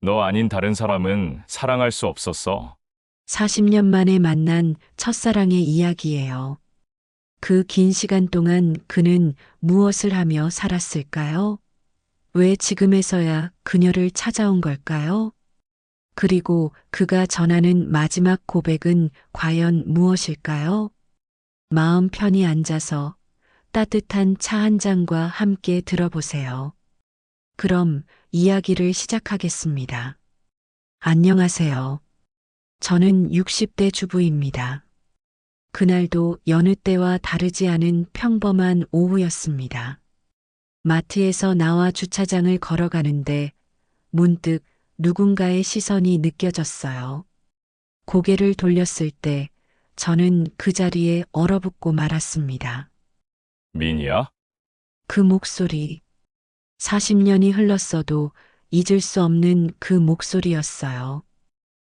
너 아닌 다른 사람은 사랑할 수 없었어. 40년 만에 만난 첫사랑의 이야기예요. 그 긴 시간 동안 그는 무엇을 하며 살았을까요? 왜 지금에서야 그녀를 찾아온 걸까요? 그리고 그가 전하는 마지막 고백은 과연 무엇일까요? 마음 편히 앉아서 따뜻한 차 한 잔과 함께 들어보세요. 그럼 이야기를 시작하겠습니다. 안녕하세요. 저는 60대 주부입니다. 그날도 여느 때와 다르지 않은 평범한 오후였습니다. 마트에서 나와 주차장을 걸어가는데 문득 누군가의 시선이 느껴졌어요. 고개를 돌렸을 때 저는 그 자리에 얼어붙고 말았습니다. 민이야? 그 목소리, 40년이 흘렀어도 잊을 수 없는 그 목소리였어요.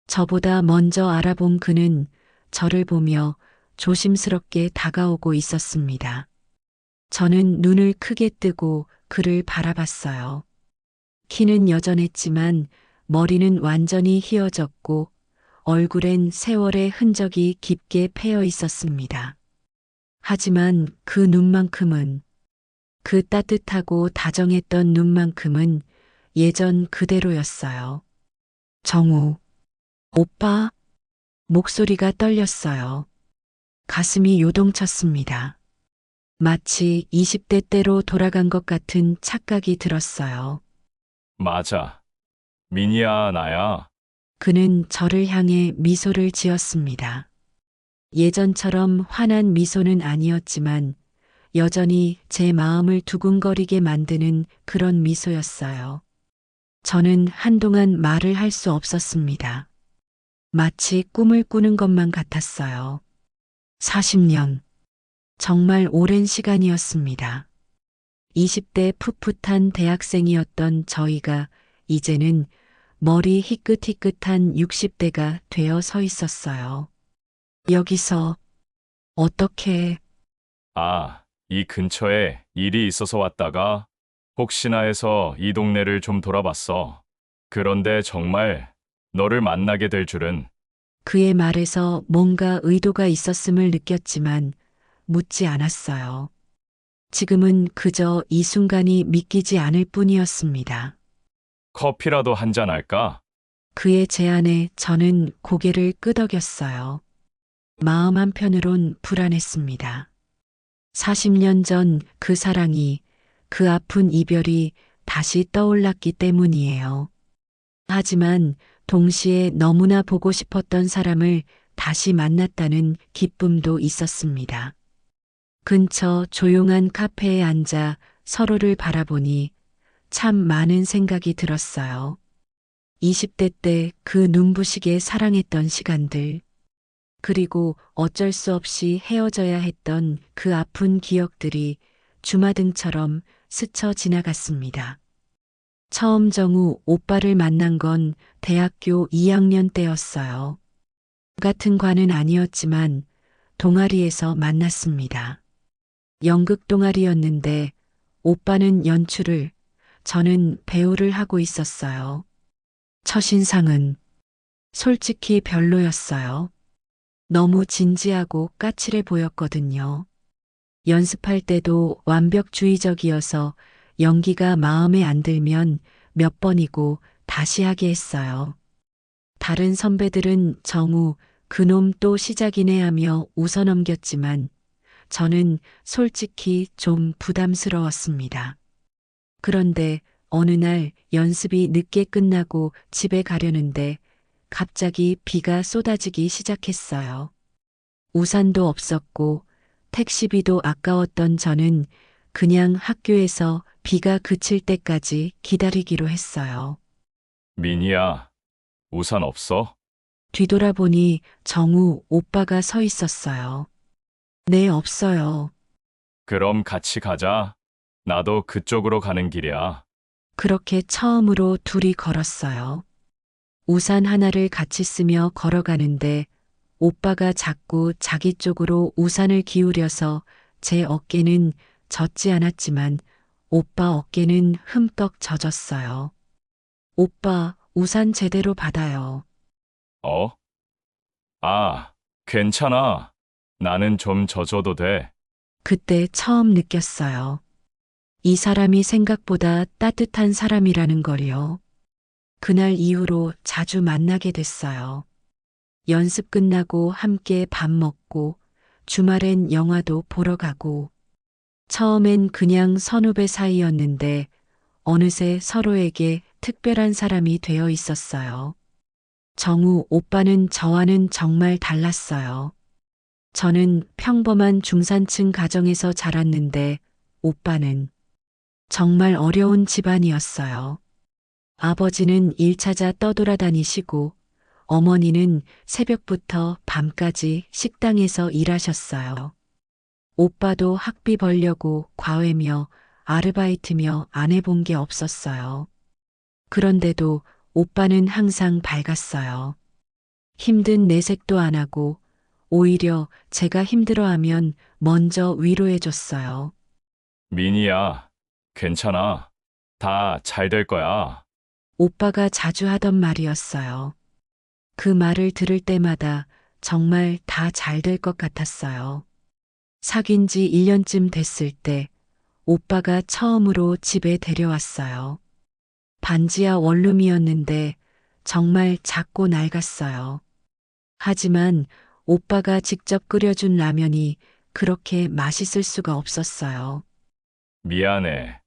저보다 먼저 알아본 그는 저를 보며 조심스럽게 다가오고 있었습니다. 저는 눈을 크게 뜨고 그를 바라봤어요. 키는 여전했지만 머리는 완전히 휘어졌고 얼굴엔 세월의 흔적이 깊게 패여 있었습니다. 하지만 그 눈만큼은, 그 따뜻하고 다정했던 눈만큼은 예전 그대로였어요. 정우, 오빠? 목소리가 떨렸어요. 가슴이 요동쳤습니다. 마치 20대 때로 돌아간 것 같은 착각이 들었어요. 맞아. 민이야, 나야. 그는 저를 향해 미소를 지었습니다. 예전처럼 환한 미소는 아니었지만 여전히 제 마음을 두근거리게 만드는 그런 미소였어요. 저는 한동안 말을 할 수 없었습니다. 마치 꿈을 꾸는 것만 같았어요. 40년. 정말 오랜 시간이었습니다. 20대 풋풋한 대학생이었던 저희가 이제는 머리 희끗희끗한 60대가 되어 서 있었어요. 여기서 어떻게 아, 이 근처에 일이 있어서 왔다가 혹시나 해서 이 동네를 좀 돌아봤어. 그런데 정말 너를 만나게 될 줄은. 그의 말에서 뭔가 의도가 있었음을 느꼈지만 묻지 않았어요. 지금은 그저 이 순간이 믿기지 않을 뿐이었습니다. 커피라도 한잔 할까? 그의 제안에 저는 고개를 끄덕였어요. 마음 한편으론 불안했습니다. 40년 전 그 사랑이, 그 아픈 이별이 다시 떠올랐기 때문이에요. 하지만 동시에 너무나 보고 싶었던 사람을 다시 만났다는 기쁨도 있었습니다. 근처 조용한 카페에 앉아 서로를 바라보니 참 많은 생각이 들었어요. 20대 때 그 눈부시게 사랑했던 시간들, 그리고 어쩔 수 없이 헤어져야 했던 그 아픈 기억들이 주마등처럼 스쳐 지나갔습니다. 처음 정우 오빠를 만난 건 대학교 2학년 때였어요. 같은 과는 아니었지만 동아리에서 만났습니다. 연극 동아리였는데 오빠는 연출을, 저는 배우를 하고 있었어요. 첫인상은 솔직히 별로였어요. 너무 진지하고 까칠해 보였거든요. 연습할 때도 완벽주의적이어서 연기가 마음에 안 들면 몇 번이고 다시 하게 했어요. 다른 선배들은 정우, 그놈 또 시작이네 하며 웃어넘겼지만 저는 솔직히 좀 부담스러웠습니다. 그런데 어느 날 연습이 늦게 끝나고 집에 가려는데 갑자기 비가 쏟아지기 시작했어요. 우산도 없었고 택시비도 아까웠던 저는 그냥 학교에서 비가 그칠 때까지 기다리기로 했어요. 민이야, 우산 없어? 뒤돌아보니 정우 오빠가 서 있었어요. 네, 없어요. 그럼 같이 가자. 나도 그쪽으로 가는 길이야. 그렇게 처음으로 둘이 걸었어요. 우산 하나를 같이 쓰며 걸어가는데 오빠가 자꾸 자기 쪽으로 우산을 기울여서 제 어깨는 젖지 않았지만 오빠 어깨는 흠뻑 젖었어요. 오빠, 우산 제대로 받아요. 어? 아, 괜찮아. 나는 좀 젖어도 돼. 그때 처음 느꼈어요. 이 사람이 생각보다 따뜻한 사람이라는 걸요. 그날 이후로 자주 만나게 됐어요. 연습 끝나고 함께 밥 먹고 주말엔 영화도 보러 가고 처음엔 그냥 선후배 사이였는데 어느새 서로에게 특별한 사람이 되어 있었어요. 정우 오빠는 저와는 정말 달랐어요. 저는 평범한 중산층 가정에서 자랐는데 오빠는 정말 어려운 집안이었어요. 아버지는 일 찾아 떠돌아다니시고 어머니는 새벽부터 밤까지 식당에서 일하셨어요. 오빠도 학비 벌려고 과외며 아르바이트며 안 해본 게 없었어요. 그런데도 오빠는 항상 밝았어요. 힘든 내색도 안 하고 오히려 제가 힘들어하면 먼저 위로해줬어요. 미니야, 괜찮아. 다 잘 될 거야. 오빠가 자주 하던 말이었어요. 그 말을 들을 때마다 정말 다 잘 될 것 같았어요. 사귄 지 1년쯤 됐을 때 오빠가 처음으로 집에 데려왔어요. 반지하 원룸이었는데 정말 작고 낡았어요. 하지만 오빠가 직접 끓여준 라면이 그렇게 맛있을 수가 없었어요. 미안해.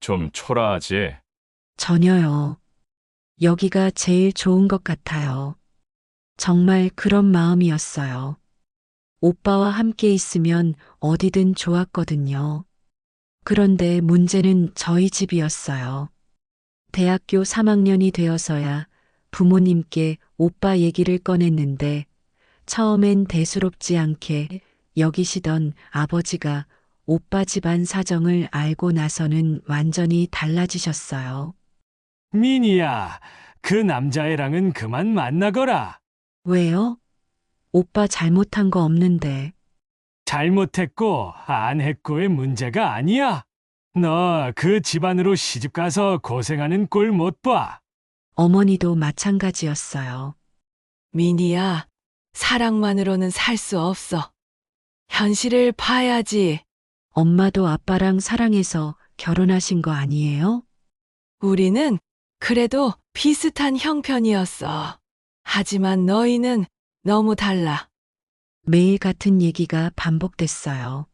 좀 초라하지? 전혀요. 여기가 제일 좋은 것 같아요. 정말 그런 마음이었어요. 오빠와 함께 있으면 어디든 좋았거든요. 그런데 문제는 저희 집이었어요. 대학교 3학년이 되어서야 부모님께 오빠 얘기를 꺼냈는데 처음엔 대수롭지 않게 여기시던 아버지가 오빠 집안 사정을 알고 나서는 완전히 달라지셨어요. 미니야, 그 남자애랑은 그만 만나거라. 왜요? 오빠 잘못한 거 없는데. 잘못했고 안 했고의 문제가 아니야. 너 그 집안으로 시집가서 고생하는 꼴 못 봐. 어머니도 마찬가지였어요. 미니야, 사랑만으로는 살 수 없어. 현실을 봐야지. 엄마도 아빠랑 사랑해서 결혼하신 거 아니에요? 우리는 그래도 비슷한 형편이었어. 하지만 너희는 너무 달라. 매일 같은 얘기가 반복됐어요.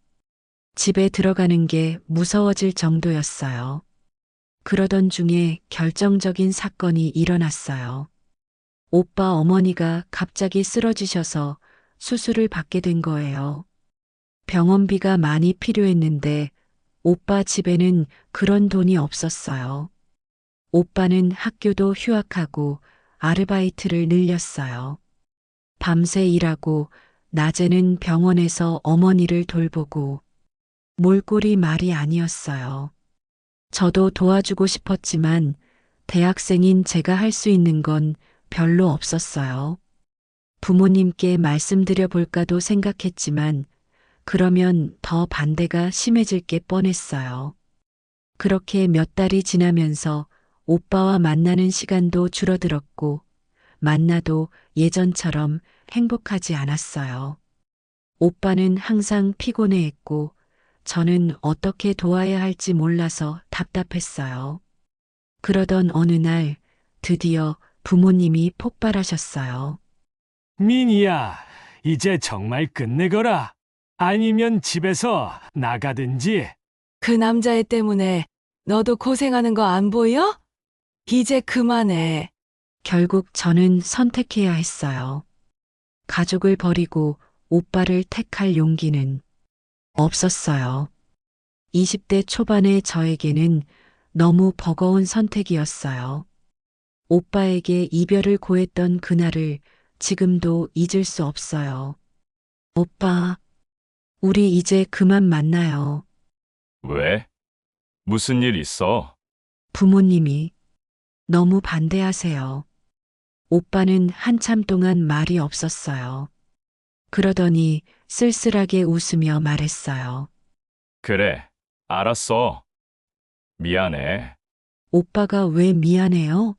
집에 들어가는 게 무서워질 정도였어요. 그러던 중에 결정적인 사건이 일어났어요. 오빠 어머니가 갑자기 쓰러지셔서 수술을 받게 된 거예요. 병원비가 많이 필요했는데 오빠 집에는 그런 돈이 없었어요. 오빠는 학교도 휴학하고 아르바이트를 늘렸어요. 밤새 일하고 낮에는 병원에서 어머니를 돌보고 몰골이 말이 아니었어요. 저도 도와주고 싶었지만 대학생인 제가 할 수 있는 건 별로 없었어요. 부모님께 말씀드려 볼까도 생각했지만 그러면 더 반대가 심해질 게 뻔했어요. 그렇게 몇 달이 지나면서 오빠와 만나는 시간도 줄어들었고 만나도 예전처럼 행복하지 않았어요. 오빠는 항상 피곤해했고 저는 어떻게 도와야 할지 몰라서 답답했어요. 그러던 어느 날 드디어 부모님이 폭발하셨어요. 미니야, 이제 정말 끝내거라. 아니면 집에서 나가든지. 그 남자애 때문에 너도 고생하는 거 안 보여? 이제 그만해. 결국 저는 선택해야 했어요. 가족을 버리고 오빠를 택할 용기는 없었어요. 20대 초반의 저에게는 너무 버거운 선택이었어요. 오빠에게 이별을 고했던 그날을 지금도 잊을 수 없어요. 오빠, 우리 이제 그만 만나요. 왜? 무슨 일 있어? 부모님이 너무 반대하세요. 오빠는 한참 동안 말이 없었어요. 그러더니 쓸쓸하게 웃으며 말했어요. 그래, 알았어. 미안해. 오빠가 왜 미안해요?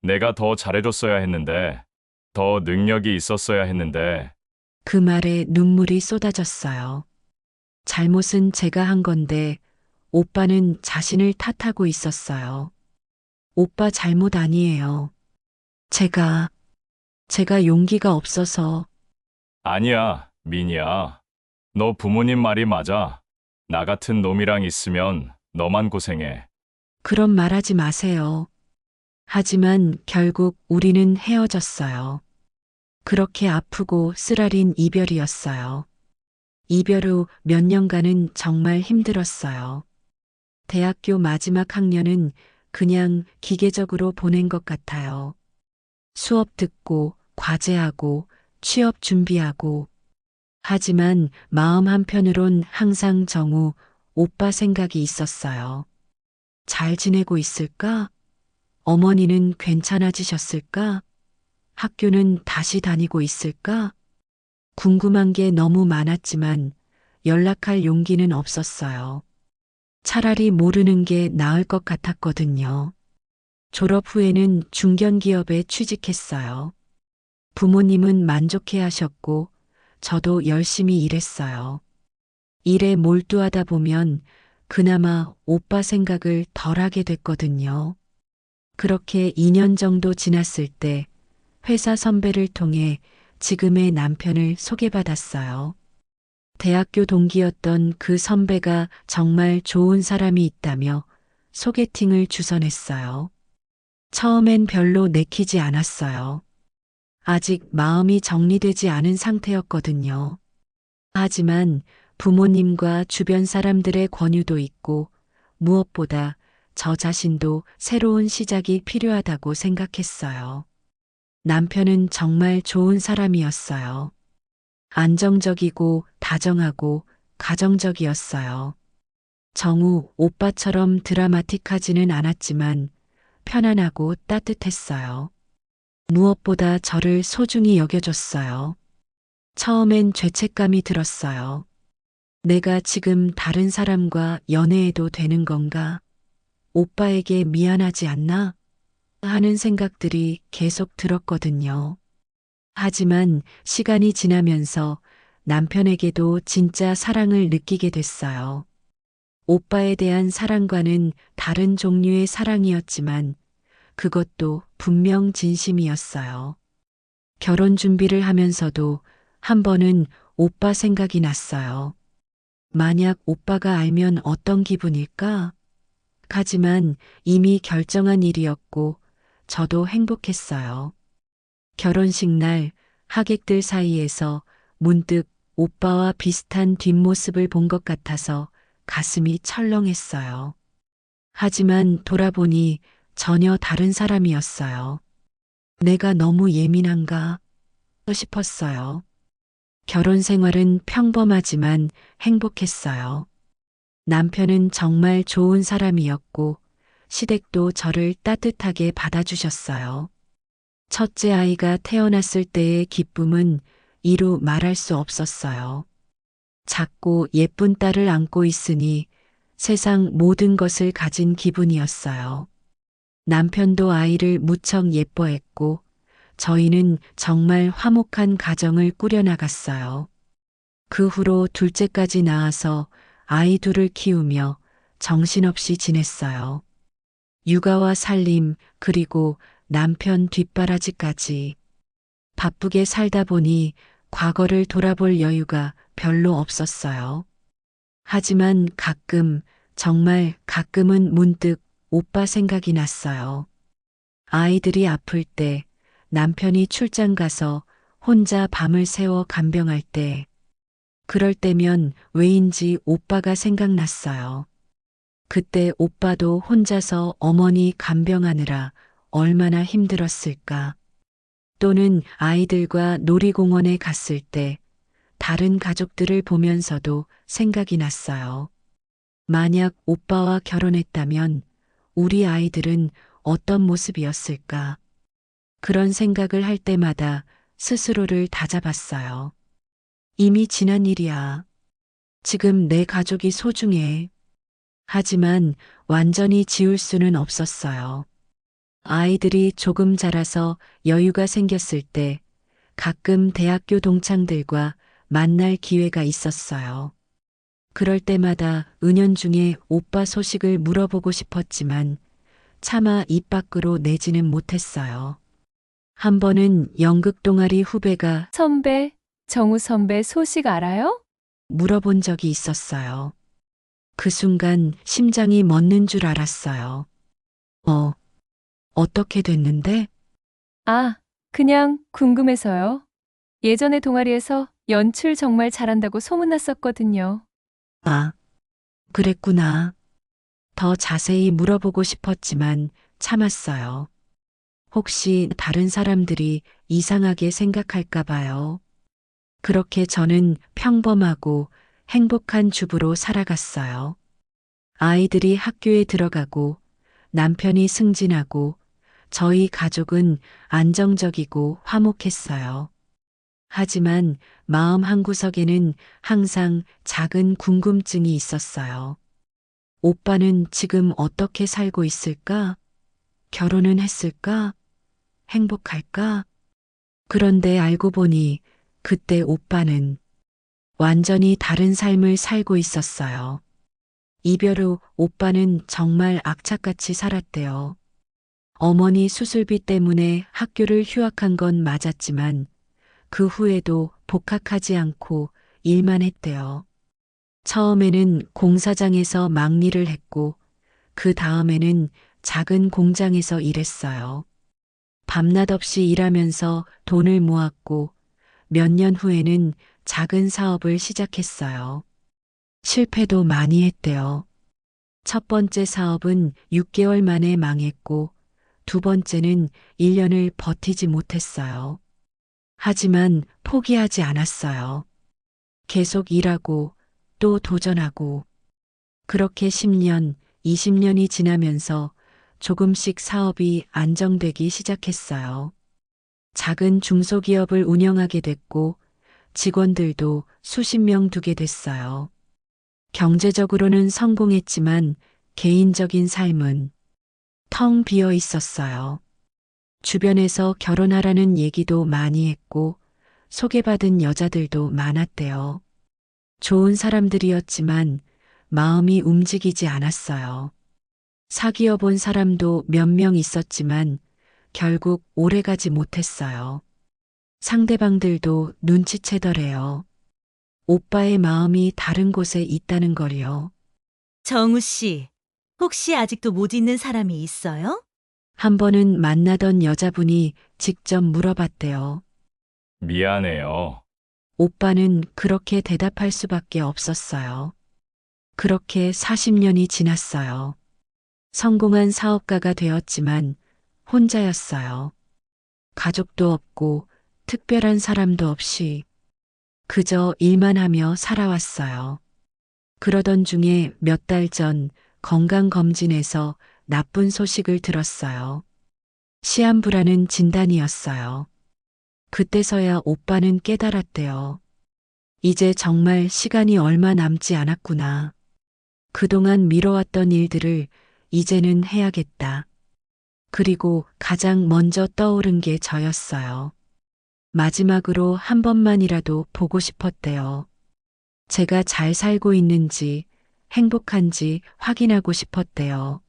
내가 더 잘해줬어야 했는데, 더 능력이 있었어야 했는데, 그 말에 눈물이 쏟아졌어요. 잘못은 제가 한 건데 오빠는 자신을 탓하고 있었어요. 오빠 잘못 아니에요. 제가 용기가 없어서. 아니야, 민이야. 너 부모님 말이 맞아. 나 같은 놈이랑 있으면 너만 고생해. 그런 말 하지 마세요. 하지만 결국 우리는 헤어졌어요. 그렇게 아프고 쓰라린 이별이었어요. 이별 후 몇 년간은 정말 힘들었어요. 대학교 마지막 학년은 그냥 기계적으로 보낸 것 같아요. 수업 듣고, 과제하고, 취업 준비하고. 하지만 마음 한편으론 항상 정우, 오빠 생각이 있었어요. 잘 지내고 있을까? 어머니는 괜찮아지셨을까? 학교는 다시 다니고 있을까? 궁금한 게 너무 많았지만 연락할 용기는 없었어요. 차라리 모르는 게 나을 것 같았거든요. 졸업 후에는 중견기업에 취직했어요. 부모님은 만족해 하셨고, 저도 열심히 일했어요. 일에 몰두하다 보면 그나마 오빠 생각을 덜 하게 됐거든요. 그렇게 2년 정도 지났을 때 회사 선배를 통해 지금의 남편을 소개받았어요. 대학교 동기였던 그 선배가 정말 좋은 사람이 있다며 소개팅을 주선했어요. 처음엔 별로 내키지 않았어요. 아직 마음이 정리되지 않은 상태였거든요. 하지만 부모님과 주변 사람들의 권유도 있고 무엇보다 저 자신도 새로운 시작이 필요하다고 생각했어요. 남편은 정말 좋은 사람이었어요. 안정적이고 다정하고 가정적이었어요. 정우 오빠처럼 드라마틱하지는 않았지만 편안하고 따뜻했어요. 무엇보다 저를 소중히 여겨줬어요. 처음엔 죄책감이 들었어요. 내가 지금 다른 사람과 연애해도 되는 건가? 오빠에게 미안하지 않나? 하는 생각들이 계속 들었거든요. 하지만 시간이 지나면서 남편에게도 진짜 사랑을 느끼게 됐어요. 오빠에 대한 사랑과는 다른 종류의 사랑이었지만 그것도 분명 진심이었어요. 결혼 준비를 하면서도 한 번은 오빠 생각이 났어요. 만약 오빠가 알면 어떤 기분일까? 하지만 이미 결정한 일이었고 저도 행복했어요. 결혼식 날 하객들 사이에서 문득 오빠와 비슷한 뒷모습을 본 것 같아서 가슴이 철렁했어요. 하지만 돌아보니 전혀 다른 사람이었어요. 내가 너무 예민한가 싶었어요. 결혼 생활은 평범하지만 행복했어요. 남편은 정말 좋은 사람이었고 시댁도 저를 따뜻하게 받아주셨어요. 첫째 아이가 태어났을 때의 기쁨은 이루 말할 수 없었어요. 작고 예쁜 딸을 안고 있으니 세상 모든 것을 가진 기분이었어요. 남편도 아이를 무척 예뻐했고 저희는 정말 화목한 가정을 꾸려나갔어요. 그 후로 둘째까지 낳아서 아이 둘을 키우며 정신없이 지냈어요. 육아와 살림 그리고 남편 뒷바라지까지 바쁘게 살다 보니 과거를 돌아볼 여유가 별로 없었어요. 하지만 가끔, 정말 가끔은 문득 오빠 생각이 났어요. 아이들이 아플 때, 남편이 출장 가서 혼자 밤을 새워 간병할 때, 그럴 때면 왜인지 오빠가 생각났어요. 그때 오빠도 혼자서 어머니 간병하느라 얼마나 힘들었을까. 또는 아이들과 놀이공원에 갔을 때 다른 가족들을 보면서도 생각이 났어요. 만약 오빠와 결혼했다면 우리 아이들은 어떤 모습이었을까? 그런 생각을 할 때마다 스스로를 다잡았어요. 이미 지난 일이야. 지금 내 가족이 소중해. 하지만 완전히 지울 수는 없었어요. 아이들이 조금 자라서 여유가 생겼을 때 가끔 대학교 동창들과 만날 기회가 있었어요. 그럴 때마다 은연중에 오빠 소식을 물어보고 싶었지만 차마 입 밖으로 내지는 못했어요. 한 번은 연극 동아리 후배가 선배, 정우 선배 소식 알아요? 물어본 적이 있었어요. 그 순간 심장이 멎는 줄 알았어요. 어떻게 됐는데? 아, 그냥 궁금해서요. 예전에 동아리에서 연출 정말 잘한다고 소문났었거든요. 아, 그랬구나. 더 자세히 물어보고 싶었지만 참았어요. 혹시 다른 사람들이 이상하게 생각할까 봐요. 그렇게 저는 평범하고 행복한 주부로 살아갔어요. 아이들이 학교에 들어가고 남편이 승진하고 저희 가족은 안정적이고 화목했어요. 하지만 마음 한구석에는 항상 작은 궁금증이 있었어요. 오빠는 지금 어떻게 살고 있을까? 결혼은 했을까? 행복할까? 그런데 알고 보니 그때 오빠는 완전히 다른 삶을 살고 있었어요. 이별 후 오빠는 정말 악착같이 살았대요. 어머니 수술비 때문에 학교를 휴학한 건 맞았지만 그 후에도 복학하지 않고 일만 했대요. 처음에는 공사장에서 막일을 했고 그 다음에는 작은 공장에서 일했어요. 밤낮 없이 일하면서 돈을 모았고 몇 년 후에는 작은 사업을 시작했어요. 실패도 많이 했대요. 첫 번째 사업은 6개월 만에 망했고 두 번째는 1년을 버티지 못했어요. 하지만 포기하지 않았어요. 계속 일하고 또 도전하고 그렇게 10년, 20년이 지나면서 조금씩 사업이 안정되기 시작했어요. 작은 중소기업을 운영하게 됐고 직원들도 수십 명 두게 됐어요. 경제적으로는 성공했지만 개인적인 삶은 텅 비어 있었어요. 주변에서 결혼하라는 얘기도 많이 했고 소개받은 여자들도 많았대요. 좋은 사람들이었지만 마음이 움직이지 않았어요. 사귀어 본 사람도 몇 명 있었지만 결국 오래가지 못했어요. 상대방들도 눈치채더래요. 오빠의 마음이 다른 곳에 있다는 걸요. 정우 씨, 혹시 아직도 못 잊는 사람이 있어요? 한 번은 만나던 여자분이 직접 물어봤대요. 미안해요. 오빠는 그렇게 대답할 수밖에 없었어요. 그렇게 40년이 지났어요. 성공한 사업가가 되었지만 혼자였어요. 가족도 없고 특별한 사람도 없이 그저 일만 하며 살아왔어요. 그러던 중에 몇 달 전 건강검진에서 나쁜 소식을 들었어요. 시한부라는 진단이었어요. 그때서야 오빠는 깨달았대요. 이제 정말 시간이 얼마 남지 않았구나. 그동안 미뤄왔던 일들을 이제는 해야겠다. 그리고 가장 먼저 떠오른 게 저였어요. 마지막으로 한 번만이라도 보고 싶었대요. 제가 잘 살고 있는지, 행복한지 확인하고 싶었대요.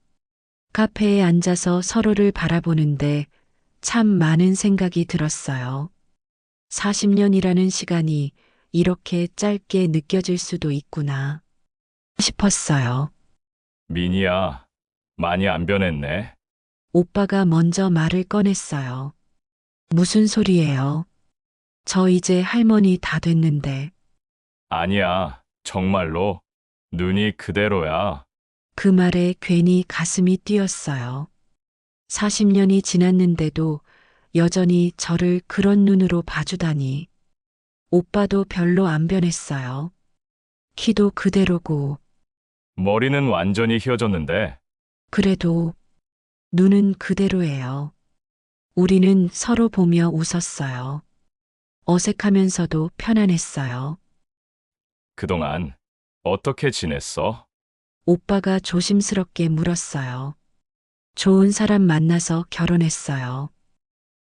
카페에 앉아서 서로를 바라보는데 참 많은 생각이 들었어요. 40년이라는 시간이 이렇게 짧게 느껴질 수도 있구나 싶었어요. 미니야, 많이 안 변했네. 오빠가 먼저 말을 꺼냈어요. 무슨 소리예요? 저 이제 할머니 다 됐는데. 아니야, 정말로. 눈이 그대로야. 그 말에 괜히 가슴이 뛰었어요. 40년이 지났는데도 여전히 저를 그런 눈으로 봐주다니. 오빠도 별로 안 변했어요. 키도 그대로고, 머리는 완전히 휘어졌는데. 그래도 눈은 그대로예요. 우리는 서로 보며 웃었어요. 어색하면서도 편안했어요. 그동안 어떻게 지냈어? 오빠가 조심스럽게 물었어요. 좋은 사람 만나서 결혼했어요.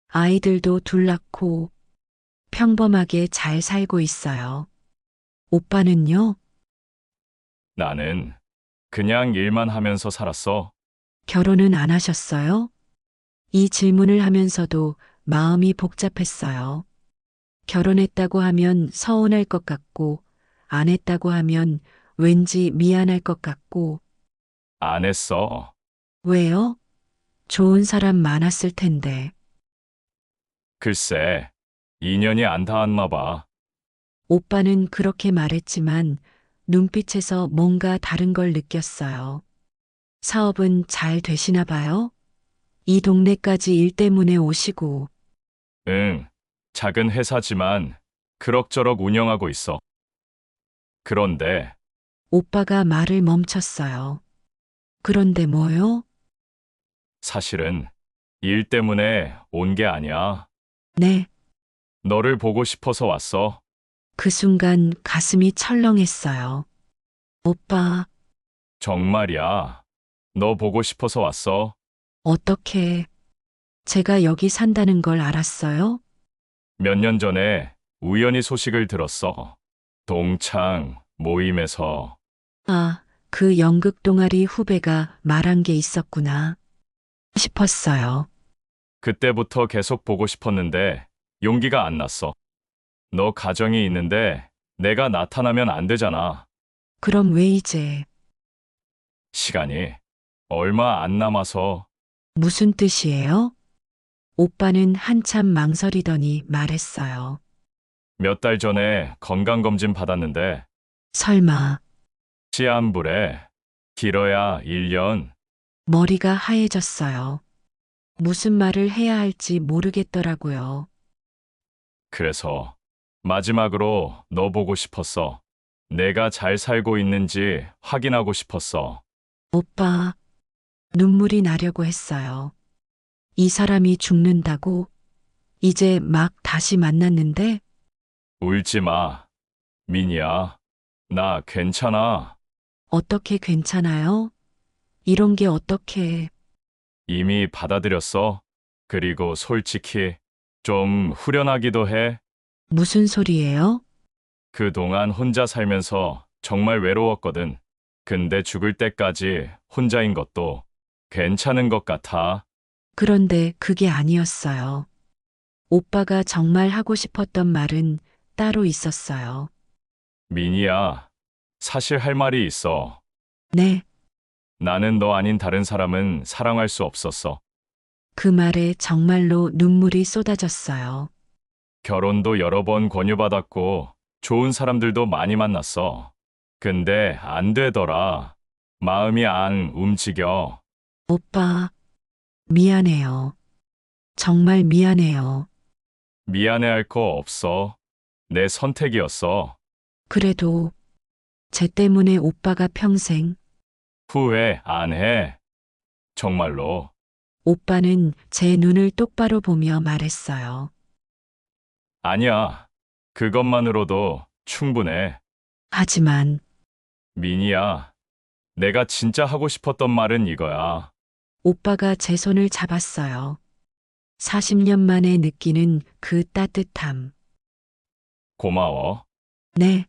아이들도 둘 낳고 평범하게 잘 살고 있어요. 오빠는요? 나는 그냥 일만 하면서 살았어. 결혼은 안 하셨어요? 이 질문을 하면서도 마음이 복잡했어요. 결혼했다고 하면 서운할 것 같고, 안 했다고 하면 왠지 미안할 것 같고, 안 했어. 왜요? 좋은 사람 많았을 텐데. 글쎄, 인연이 안 닿았나 봐. 오빠는 그렇게 말했지만 눈빛에서 뭔가 다른 걸 느꼈어요. 사업은 잘 되시나 봐요? 이 동네까지 일 때문에 오시고, 응, 작은 회사지만 그럭저럭 운영하고 있어. 그런데 오빠가 말을 멈췄어요. 그런데 뭐요? 사실은 일 때문에 온 게 아니야. 네. 너를 보고 싶어서 왔어. 그 순간 가슴이 철렁했어요. 오빠, 정말이야. 너 보고 싶어서 왔어. 어떻게 제가 여기 산다는 걸 알았어요? 몇 년 전에 우연히 소식을 들었어. 동창 모임에서. 아, 그 연극 동아리 후배가 말한 게 있었구나 싶었어요. 그때부터 계속 보고 싶었는데 용기가 안 났어. 너 가정이 있는데 내가 나타나면 안 되잖아. 그럼 왜 이제 시간이 얼마 안 남아서. 무슨 뜻이에요? 오빠는 한참 망설이더니 말했어요. 몇 달 전에 건강검진 받았는데 설마 시한부래. 길어야 1년. 머리가 하얘졌어요. 무슨 말을 해야 할지 모르겠더라고요. 그래서 마지막으로 너 보고 싶었어. 내가 잘 살고 있는지 확인하고 싶었어. 오빠, 눈물이 나려고 했어요. 이 사람이 죽는다고? 이제 막 다시 만났는데? 울지 마. 민이야. 나 괜찮아. 어떻게 괜찮아요? 이런 게 어떻게, 이미 받아들였어. 그리고 솔직히 좀 후련하기도 해. 무슨 소리예요? 그동안 혼자 살면서 정말 외로웠거든. 근데 죽을 때까지 혼자인 것도 괜찮은 것 같아. 그런데 그게 아니었어요. 오빠가 정말 하고 싶었던 말은 따로 있었어요. 민이야. 사실 할 말이 있어. 네, 나는 너 아닌 다른 사람은 사랑할 수 없었어. 그 말에 정말로 눈물이 쏟아졌어요. 결혼도 여러 번 권유받았고 좋은 사람들도 많이 만났어. 근데 안 되더라. 마음이 안 움직여. 오빠, 미안해요. 정말 미안해요. 미안해할 거 없어. 내 선택이었어. 그래도 쟤 때문에 오빠가 평생, 후회 안 해. 정말로. 오빠는 제 눈을 똑바로 보며 말했어요. 아니야. 그것만으로도 충분해. 하지만 민이야. 내가 진짜 하고 싶었던 말은 이거야. 오빠가 제 손을 잡았어요. 40년 만에 느끼는 그 따뜻함. 고마워. 네,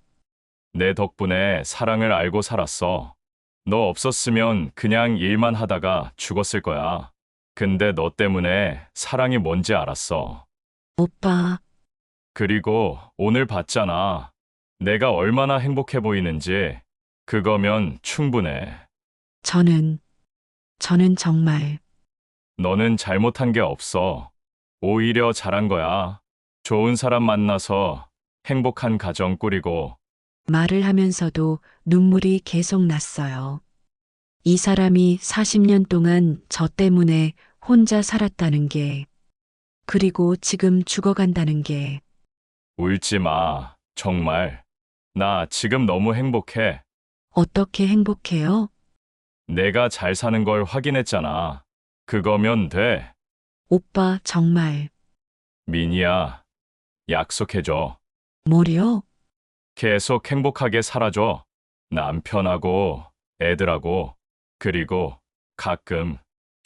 내 덕분에 사랑을 알고 살았어. 너 없었으면 그냥 일만 하다가 죽었을 거야. 근데 너 때문에 사랑이 뭔지 알았어. 오빠, 그리고 오늘 봤잖아. 내가 얼마나 행복해 보이는지. 그거면 충분해. 저는 정말 너는 잘못한 게 없어. 오히려 잘한 거야. 좋은 사람 만나서 행복한 가정 꾸리고. 말을 하면서도 눈물이 계속 났어요. 이 사람이 40년 동안 저 때문에 혼자 살았다는 게, 그리고 지금 죽어간다는 게, 울지 마. 정말. 나 지금 너무 행복해. 어떻게 행복해요? 내가 잘 사는 걸 확인했잖아. 그거면 돼. 오빠 정말, 민이야. 약속해줘. 뭐요? 계속 행복하게 살아줘. 남편하고 애들하고. 그리고 가끔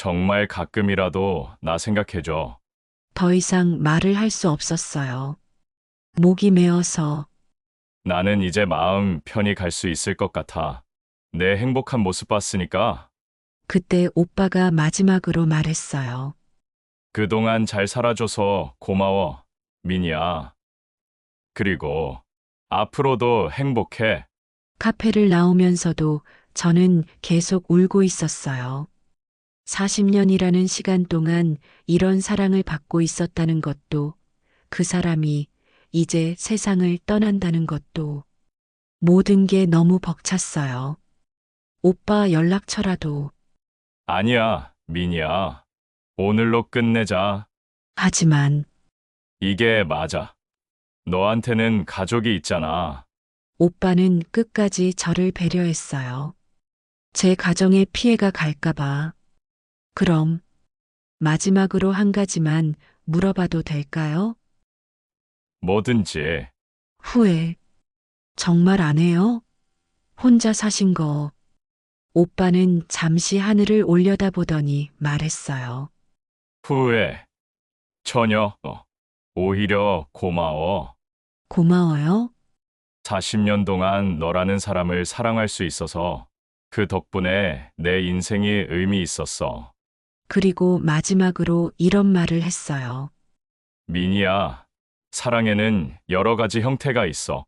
정말 가끔이라도 나 생각해줘. 더 이상 말을 할 수 없었어요. 목이 메어서 나는 이제 마음 편히 갈 수 있을 것 같아. 내 행복한 모습 봤으니까 그때 오빠가 마지막으로 말했어요. 그동안 잘 살아줘서 고마워, 민이야. 그리고 앞으로도 행복해. 카페를 나오면서도 저는 계속 울고 있었어요. 40년이라는 시간 동안 이런 사랑을 받고 있었다는 것도, 그 사람이 이제 세상을 떠난다는 것도, 모든 게 너무 벅찼어요. 오빠 연락처라도. 아니야, 민이야. 오늘로 끝내자. 하지만 이게 맞아. 너한테는 가족이 있잖아. 오빠는 끝까지 저를 배려했어요. 제 가정에 피해가 갈까봐. 그럼 마지막으로 한 가지만 물어봐도 될까요? 뭐든지. 후회 정말 안 해요? 혼자 사신 거. 오빠는 잠시 하늘을 올려다보더니 말했어요. 후회. 전혀. 오히려 고마워. 고마워요. 40년 동안 너라는 사람을 사랑할 수 있어서 그 덕분에 내 인생이 의미 있었어. 그리고 마지막으로 이런 말을 했어요. 민이야, 사랑에는 여러 가지 형태가 있어.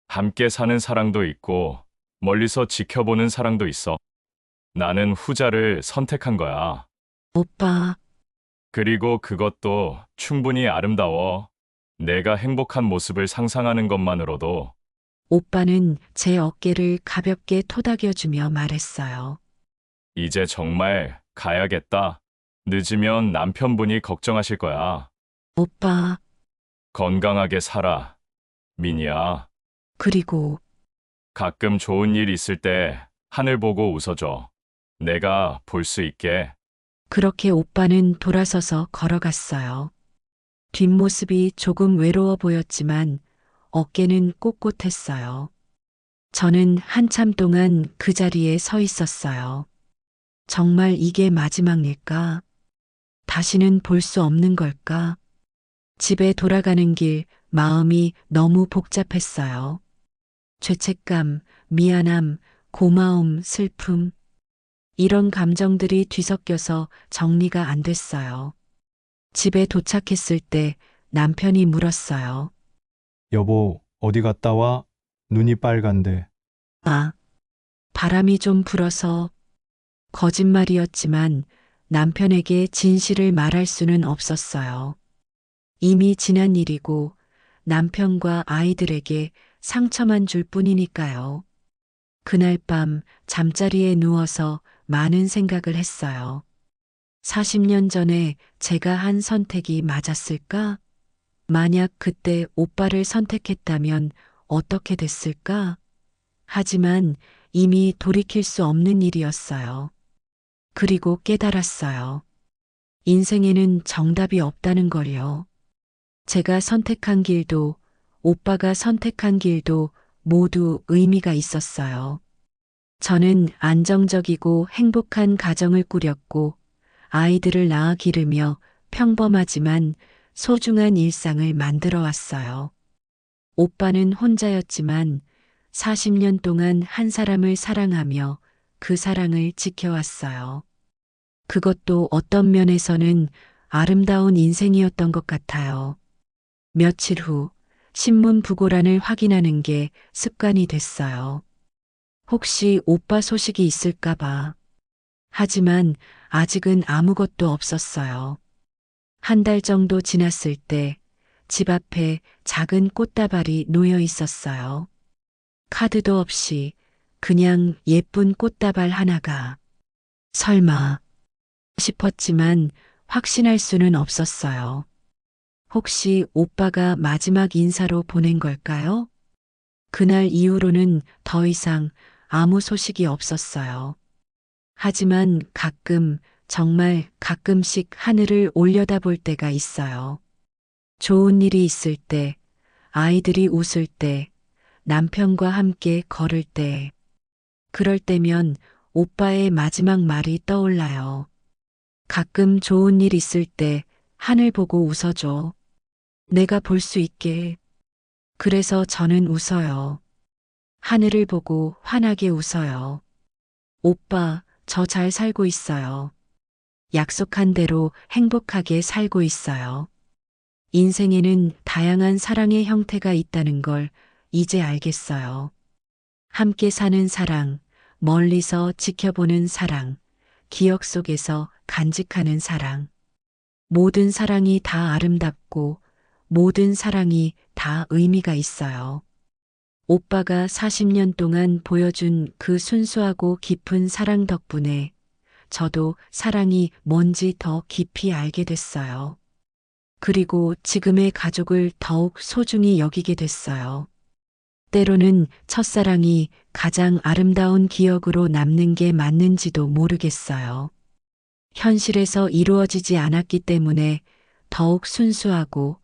함께 사는 사랑도 있고, 멀리서 지켜보는 사랑도 있어. 나는 후자를 선택한 거야. 오빠, 그리고 그것도 충분히 아름다워. 내가 행복한 모습을 상상하는 것만으로도 오빠는 제 어깨를 가볍게 토닥여주며 말했어요. 이제 정말 가야겠다. 늦으면 남편분이 걱정하실 거야. 오빠, 건강하게 살아. 민이야, 그리고 가끔 좋은 일 있을 때 하늘 보고 웃어줘. 내가 볼 수 있게. 그렇게 오빠는 돌아서서 걸어갔어요. 뒷모습이 조금 외로워 보였지만 어깨는 꼿꼿했어요. 저는 한참 동안 그 자리에 서 있었어요. 정말 이게 마지막일까? 다시는 볼 수 없는 걸까? 집에 돌아가는 길 마음이 너무 복잡했어요. 죄책감, 미안함, 고마움, 슬픔. 이런 감정들이 뒤섞여서 정리가 안 됐어요. 집에 도착했을 때 남편이 물었어요. 여보, 어디 갔다 와? 눈이 빨간데. 아, 바람이 좀 불어서. 거짓말이었지만 남편에게 진실을 말할 수는 없었어요. 이미 지난 일이고 남편과 아이들에게 상처만 줄 뿐이니까요. 그날 밤 잠자리에 누워서 많은 생각을 했어요. 40년 전에 제가 한 선택이 맞았을까? 만약 그때 오빠를 선택했다면 어떻게 됐을까? 하지만 이미 돌이킬 수 없는 일이었어요. 그리고 깨달았어요. 인생에는 정답이 없다는 걸요. 제가 선택한 길도 오빠가 선택한 길도 모두 의미가 있었어요. 저는 안정적이고 행복한 가정을 꾸렸고 아이들을 낳아 기르며 평범하지만 소중한 일상을 만들어 왔어요. 오빠는 혼자였지만 40년 동안 한 사람을 사랑하며 그 사랑을 지켜왔어요. 그것도 어떤 면에서는 아름다운 인생이었던 것 같아요. 며칠 후 신문 부고란을 확인하는 게 습관이 됐어요. 혹시 오빠 소식이 있을까봐. 하지만 아직은 아무것도 없었어요. 한 달 정도 지났을 때 집 앞에 작은 꽃다발이 놓여 있었어요. 카드도 없이 그냥 예쁜 꽃다발 하나가. 설마 싶었지만 확신할 수는 없었어요. 혹시 오빠가 마지막 인사로 보낸 걸까요? 그날 이후로는 더 이상 아무 소식이 없었어요. 하지만 가끔, 정말 가끔씩 하늘을 올려다볼 때가 있어요. 좋은 일이 있을 때, 아이들이 웃을 때, 남편과 함께 걸을 때, 그럴 때면 오빠의 마지막 말이 떠올라요. 가끔 좋은 일 있을 때 하늘 보고 웃어줘. 내가 볼 수 있게. 그래서 저는 웃어요. 하늘을 보고 환하게 웃어요. 오빠, 저 잘 살고 있어요. 약속한 대로 행복하게 살고 있어요. 인생에는 다양한 사랑의 형태가 있다는 걸 이제 알겠어요. 함께 사는 사랑, 멀리서 지켜보는 사랑, 기억 속에서 간직하는 사랑. 모든 사랑이 다 아름답고 모든 사랑이 다 의미가 있어요. 오빠가 40년 동안 보여준 그 순수하고 깊은 사랑 덕분에 저도 사랑이 뭔지 더 깊이 알게 됐어요. 그리고 지금의 가족을 더욱 소중히 여기게 됐어요. 때로는 첫사랑이 가장 아름다운 기억으로 남는 게 맞는지도 모르겠어요. 현실에서 이루어지지 않았기 때문에 더욱 순수하고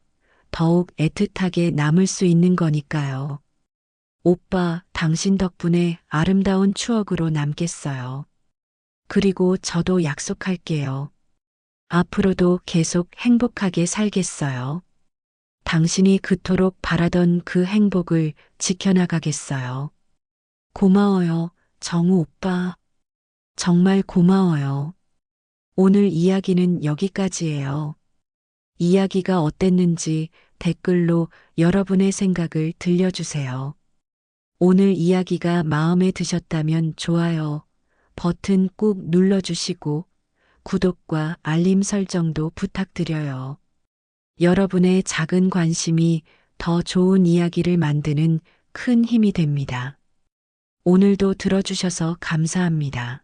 더욱 애틋하게 남을 수 있는 거니까요. 오빠, 당신 덕분에 아름다운 추억으로 남겠어요. 그리고 저도 약속할게요. 앞으로도 계속 행복하게 살겠어요. 당신이 그토록 바라던 그 행복을 지켜나가겠어요. 고마워요, 정우 오빠. 정말 고마워요. 오늘 이야기는 여기까지예요. 이야기가 어땠는지 댓글로 여러분의 생각을 들려주세요. 오늘 이야기가 마음에 드셨다면 좋아요 버튼 꾹 눌러주시고 구독과 알림 설정도 부탁드려요. 여러분의 작은 관심이 더 좋은 이야기를 만드는 큰 힘이 됩니다. 오늘도 들어주셔서 감사합니다.